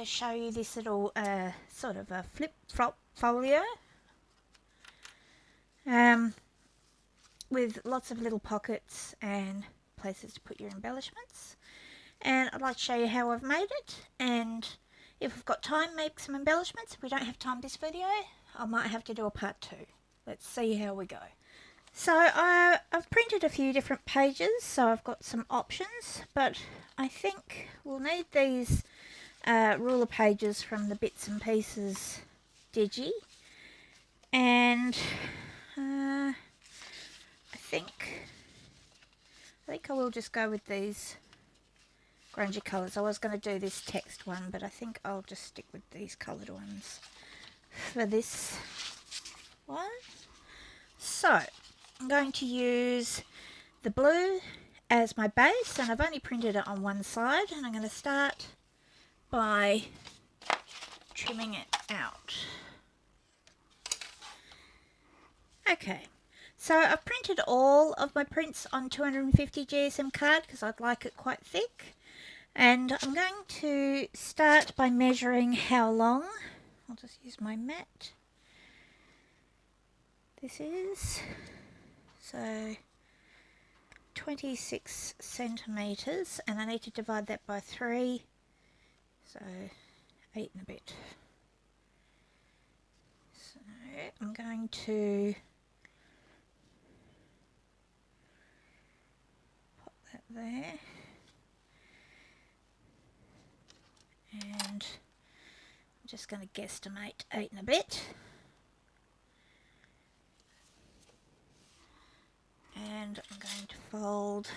to show you this little sort of a flip-flop folio with lots of little pockets and places to put your embellishments. And I'd like to show you how I've made it, and if we've got time, make some embellishments. If we don't have time this video, I might have to do a part 2. Let's see how we go. So I've printed a few different pages, so I've got some options, but I think we'll need these ruler pages from the Bits and Pieces Digi, and I think I will just go with these grungy colours. I was going to do this text one, but I think I'll just stick with these coloured ones for this one. So I'm going to use the blue as my base, and I've only printed it on one side, and I'm going to start by trimming it out. Okay, so I've printed all of my prints on 250 GSM card because I'd like it quite thick, and I'm going to start by measuring how long. I'll just use my mat. This is so 26 centimetres, and I need to divide that by 3, so 8 and a bit. So I'm going to pop that there, and I'm just going to guesstimate 8 and a bit. And I'm going to fold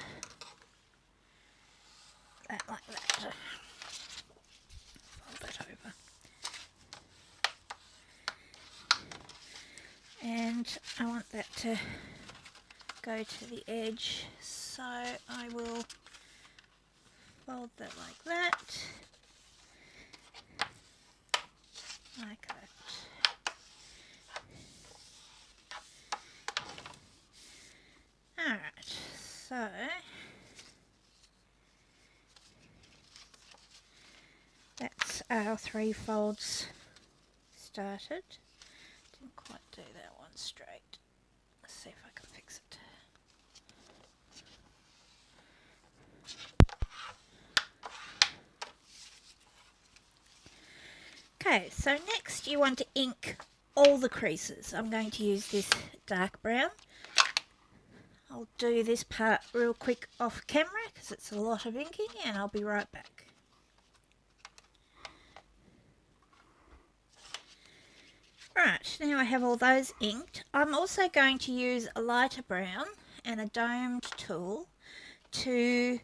that like that. Fold that over. And I want that to go to the edge, so I will fold that like that. Like that. Alright, so that's our 3 folds started. Didn't quite do that one straight. Let's see if I can fix it. Okay, so next you want to ink all the creases. I'm going to use this dark brown. I'll do this part real quick off camera because it's a lot of inking, and I'll be right back. Right, now I have all those inked. I'm also going to use a lighter brown and a domed tool to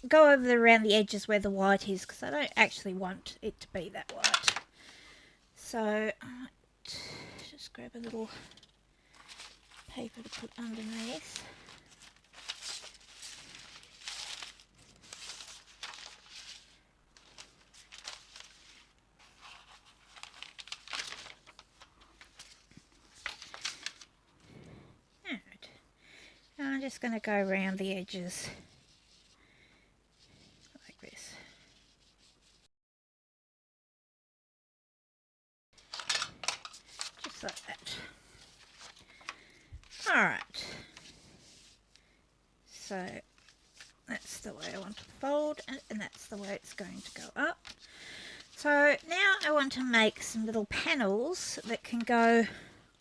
go over around the edges where the white is, because I don't actually want it to be that white. So I might just grab a little paper to put underneath. Alright, now I'm just going to go around the edges like this. Just like that. Alright, so that's the way I want to fold, and that's the way it's going to go up. So now I want to make some little panels that can go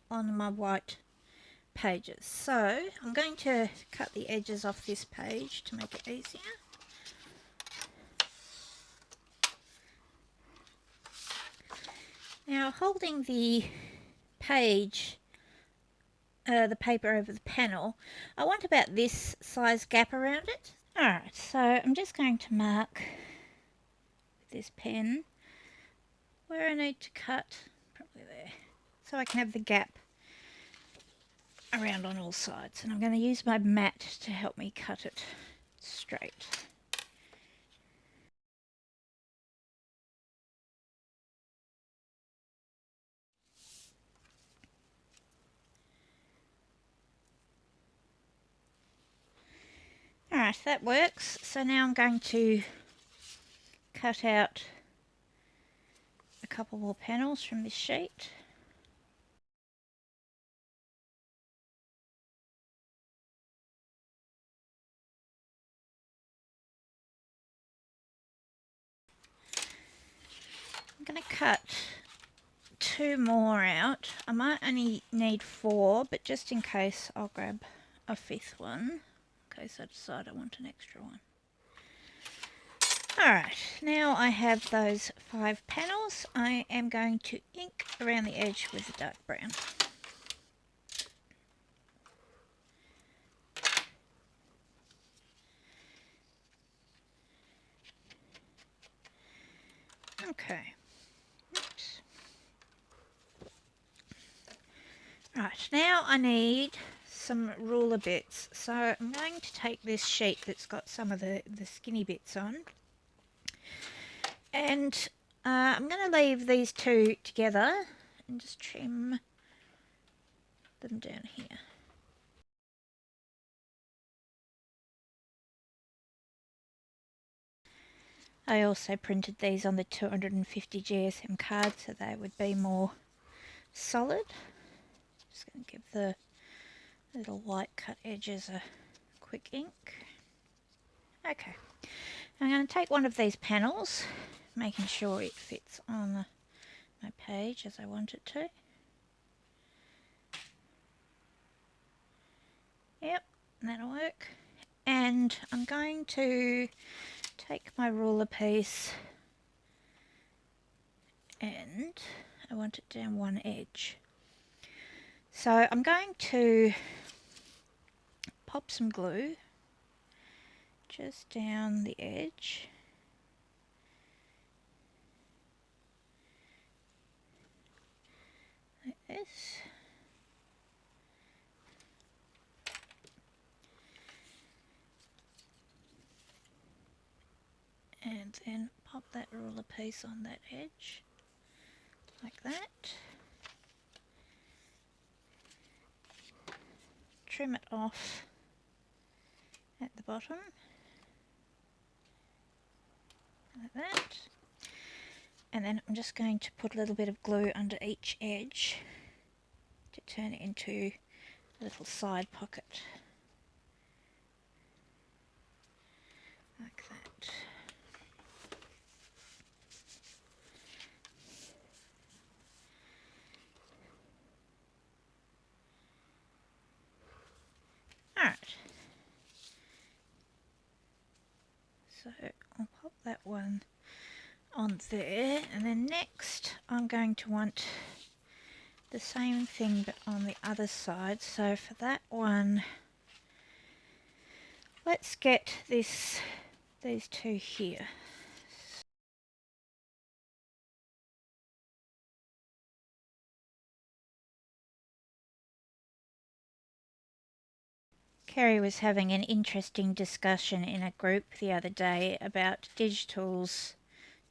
on my white pages. So I'm going to cut the edges off this page to make it easier. Now, holding the page, the paper over the panel, I want about this size gap around it. Alright, so I'm just going to mark with this pen where I need to cut, probably there, so I can have the gap around on all sides. And I'm going to use my mat to help me cut it straight. Alright, that works. So now I'm going to cut out a couple more panels from this sheet. I'm going to cut 2 more out. I might only need 4, but just in case I'll grab a 5th one, in case I decide I want an extra one. Alright, now I have those 5 panels. I am going to ink around the edge with the dark brown. Okay. Oops. Right, now I need some ruler bits. So I'm going to take this sheet that's got some of the skinny bits on, and I'm going to leave these two together and just trim them down here. I also printed these on the 250 GSM card so they would be more solid. Just going to give the little white cut edges a quick ink. Okay, I'm going to take one of these panels, making sure it fits on my page as I want it to. Yep, that'll work. And I'm going to take my ruler piece and I want it down one edge. So I'm going to pop some glue just down the edge. Like this. And then pop that ruler piece on that edge, like that. Trim it off at the bottom, like that. And then I'm just going to put a little bit of glue under each edge to turn it into a little side pocket, like that. Alright, so I'll pop that one on there, and then next I'm going to want the same thing but on the other side. So for that one, let's get these two here. Kerry was having an interesting discussion in a group the other day about digitals.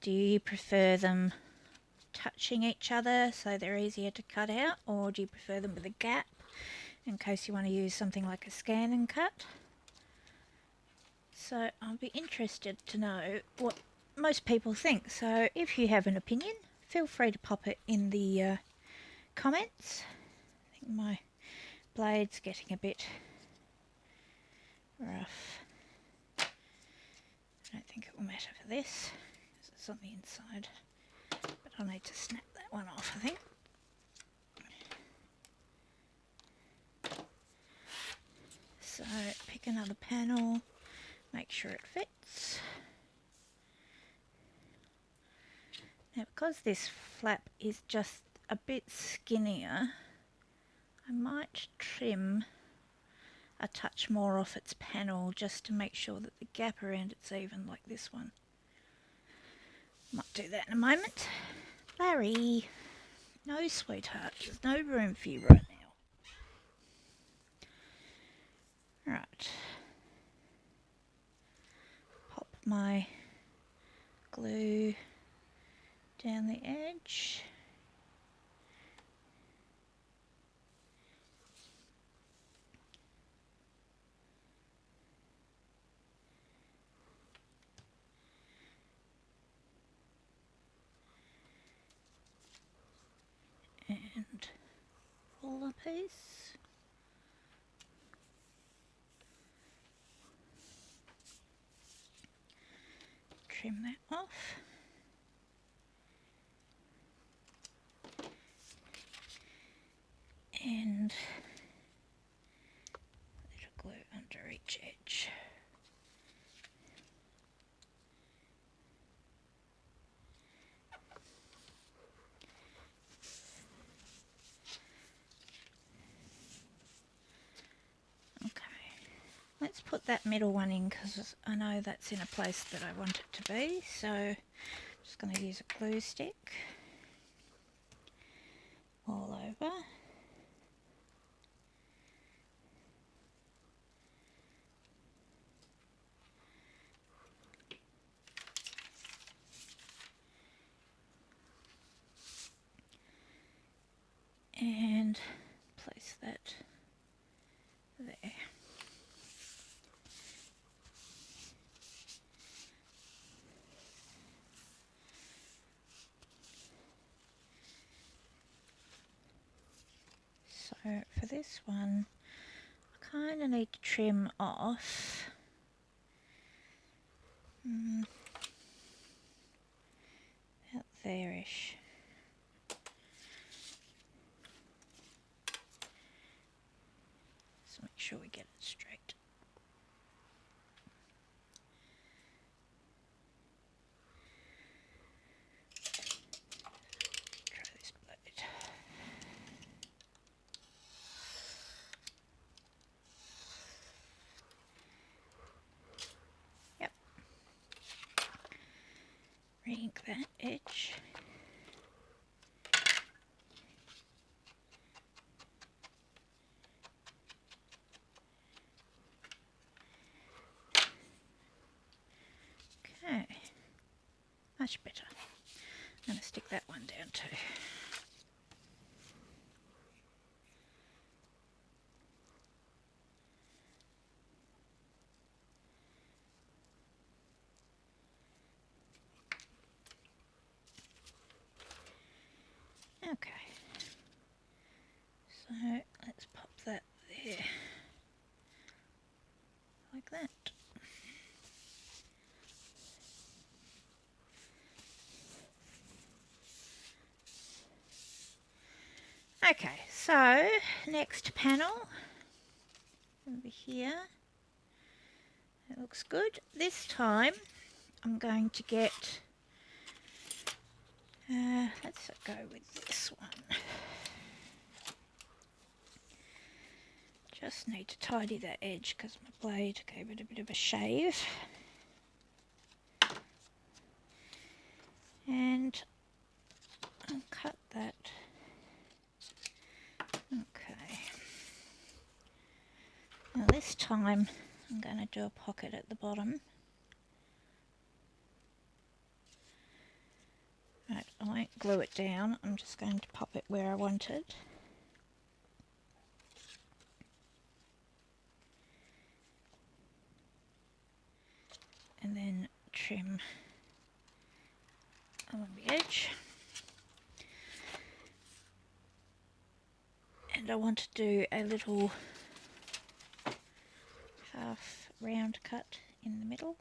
Do you prefer them touching each other so they're easier to cut out, or do you prefer them with a gap in case you want to use something like a scan and cut? So I'll be interested to know what most people think. So if you have an opinion, feel free to pop it in the comments. I think my blade's getting a bit rough. I don't think it will matter for this because it's on the inside, but I'll need to snap that one off, I think. So pick another panel, make sure it fits. Now because this flap is just a bit skinnier, I might trim a touch more off its panel just to make sure that the gap around it's even, like this one. Might do that in a moment. Larry, no sweetheart, there's no room for you right now. Right, pop my glue down the edge. ruler piece. Trim that off. And a little glue under each edge. Okay, let's put that middle one in because I know that's in a place that I want it to be, so I'm just going to use a glue stick all over. And place that there. So for this one, I kind of need to trim off about there-ish. Just make sure we get it straight. Try this blade. Yep. Re-ink that edge. Okay, much better. I'm going to stick that one down too. Okay, so let's pop that there, like that. Okay, so next panel over here. It looks good. This time I'm going to get, let's go with this one. Just need to tidy that edge because my blade gave it a bit of a shave. And I'll cut that. Okay. Now this time I'm going to do a pocket at the bottom. Right, I won't glue it down, I'm just going to pop it where I want it. And then trim along the edge. And I want to do a little half round cut in the middle,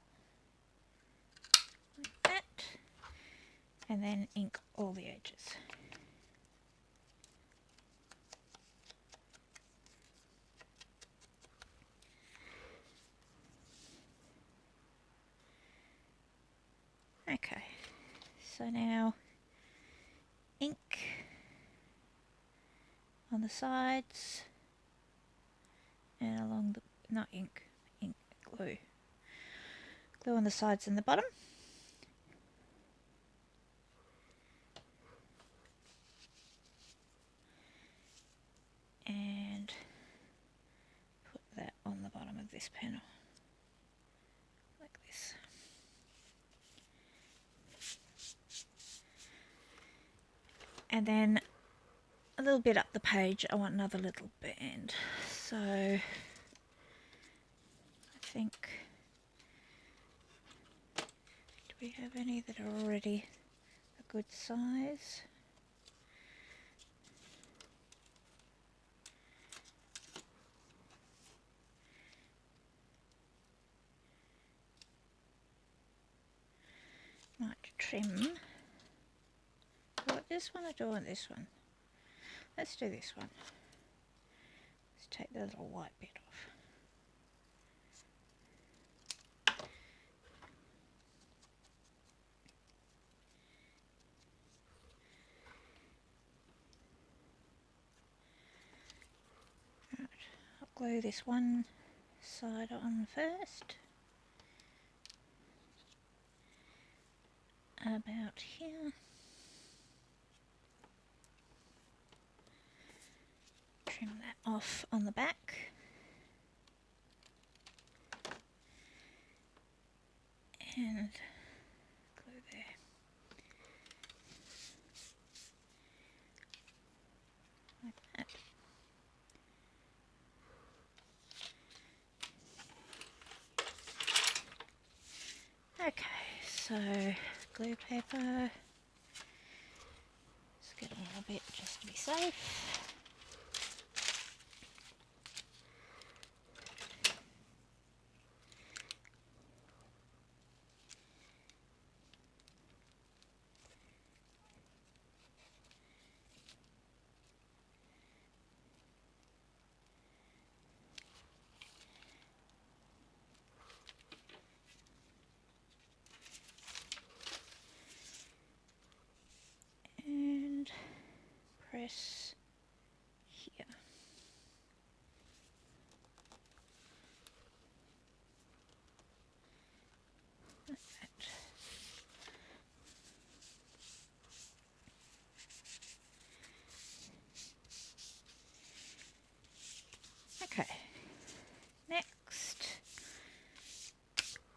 like that, and then ink all the edges. Okay, so now ink on the sides and along the, not ink, glue. Glue on the sides and the bottom. And put that on the bottom of this panel, like this. And then a little bit up the page I want another little band, so I think, do we have any that are already a good size? trim. Do I want this one or do I want this one? Let's do this one. Let's take the little white bit off. Right, I'll glue this one side on first. About here. Trim that off on the back. And glue there. Like that. Okay, so glue paper. Let's get a little bit just to be safe. And press here. Like that. Okay, next,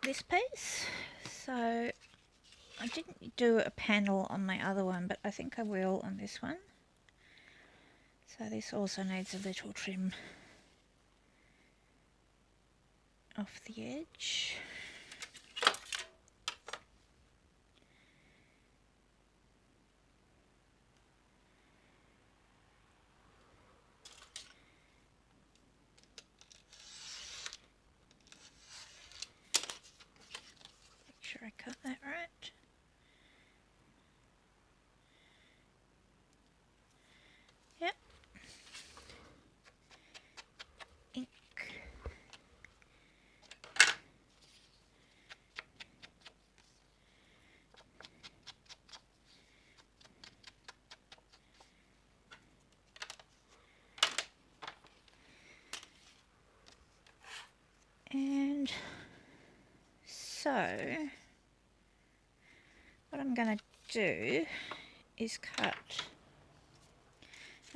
this piece. So I didn't do a panel on my other one, but I think I will on this one. So this also needs a little trim off the edge. Make sure I cut that right. Yep. Ink. And so what I'm going to do is cut.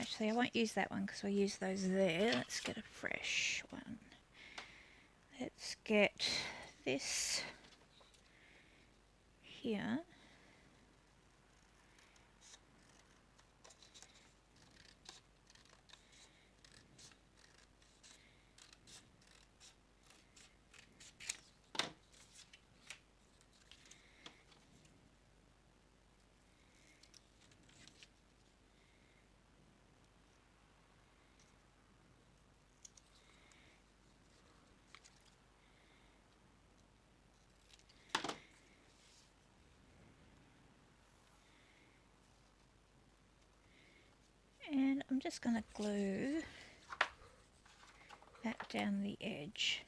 Actually, I won't use that one because I'll use those there. Let's get a fresh one. Let's get this here. And I'm just going to glue that down the edge.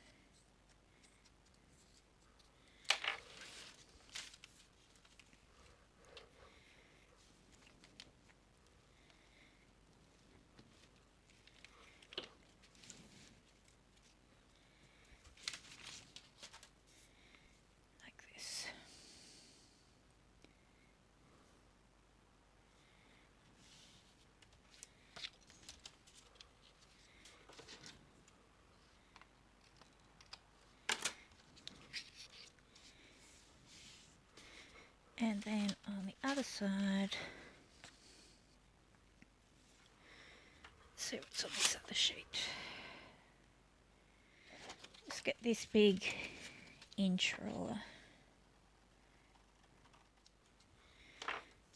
Like this. And then on the other side, let's see what's on this other sheet. Let's get this big inch ruler.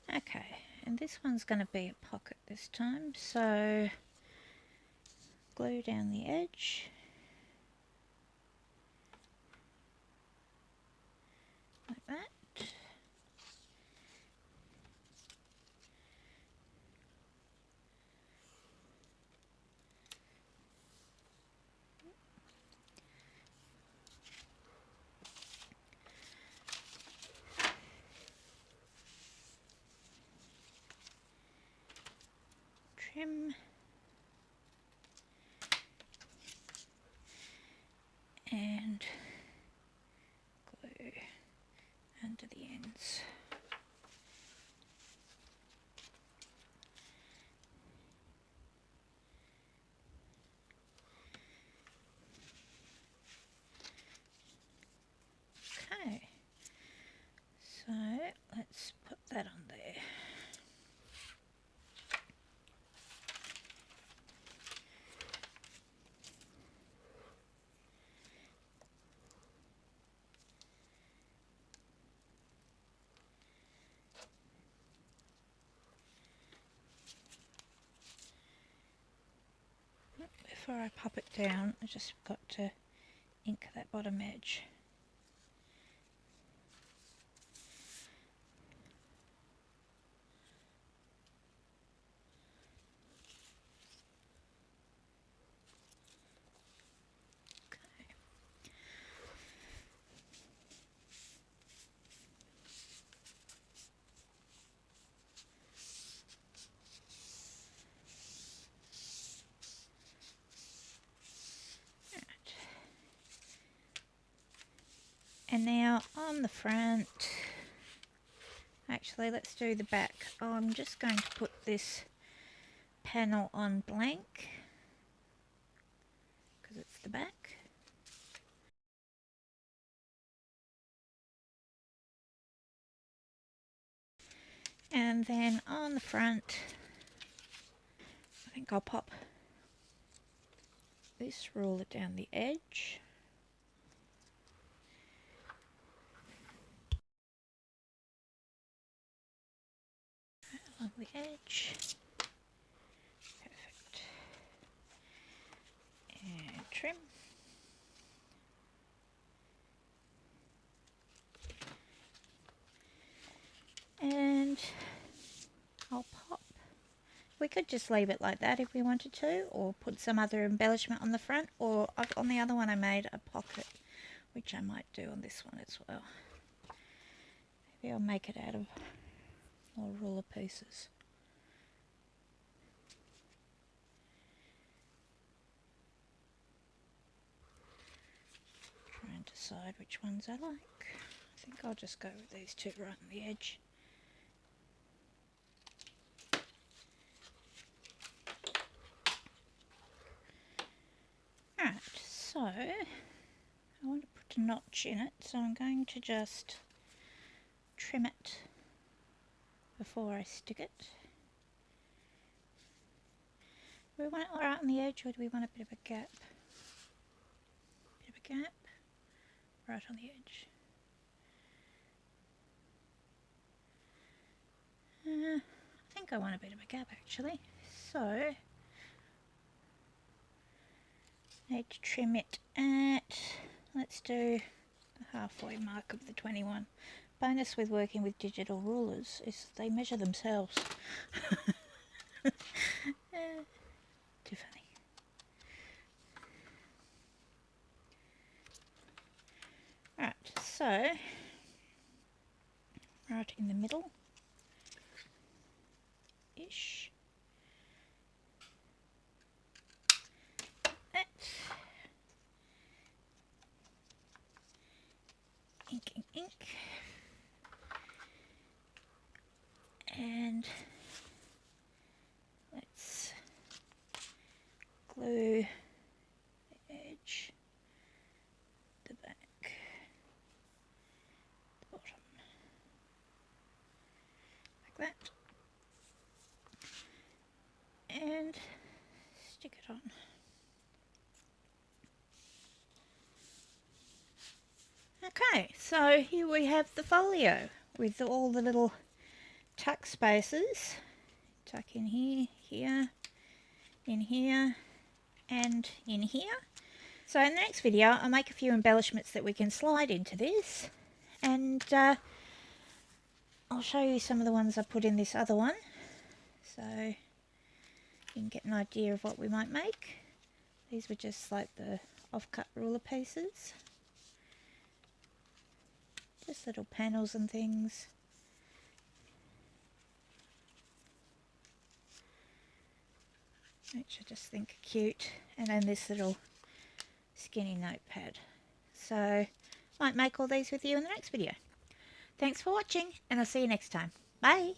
Okay, and this one's going to be a pocket this time, so glue down the edge. Like that. trim. And glue under the ends. Okay, so let's put that on there. Before I pop it down, I just got to ink that bottom edge. And now on the front, actually let's do the back. I'm just going to put this panel on blank because it's the back. And then on the front, I think I'll pop this ruler down the edge. Along the edge. Perfect. And trim. And I'll pop. We could just leave it like that if we wanted to, or put some other embellishment on the front, or on the other one I made a pocket, which I might do on this one as well. Maybe I'll make it out of more ruler pieces. Try and decide which ones I like. I think I'll just go with these two right on the edge. Alright, so I want to put a notch in it, so I'm going to just trim it before I stick it. Do we want it right on the edge, or do we want a bit of a gap? Bit of a gap, right on the edge. I think I want a bit of a gap actually, so need to trim it at, let's do the halfway mark of the 21. Bonus with working with digital rulers is they measure themselves. Too funny. Right, so right in the middle ish. That. Ink, ink, ink. And let's glue the edge, the back, the bottom, like that, and stick it on. Okay, so here we have the folio with all the little tuck spaces. Tuck in here, here, in here, and in here. So in the next video I'll make a few embellishments that we can slide into this, and I'll show you some of the ones I put in this other one, so you can get an idea of what we might make. These were just like the off-cut ruler pieces, just little panels and things. which I just think are cute, and then this little skinny notepad. So might make all these with you in the next video. Thanks for watching, and I'll see you next time. Bye!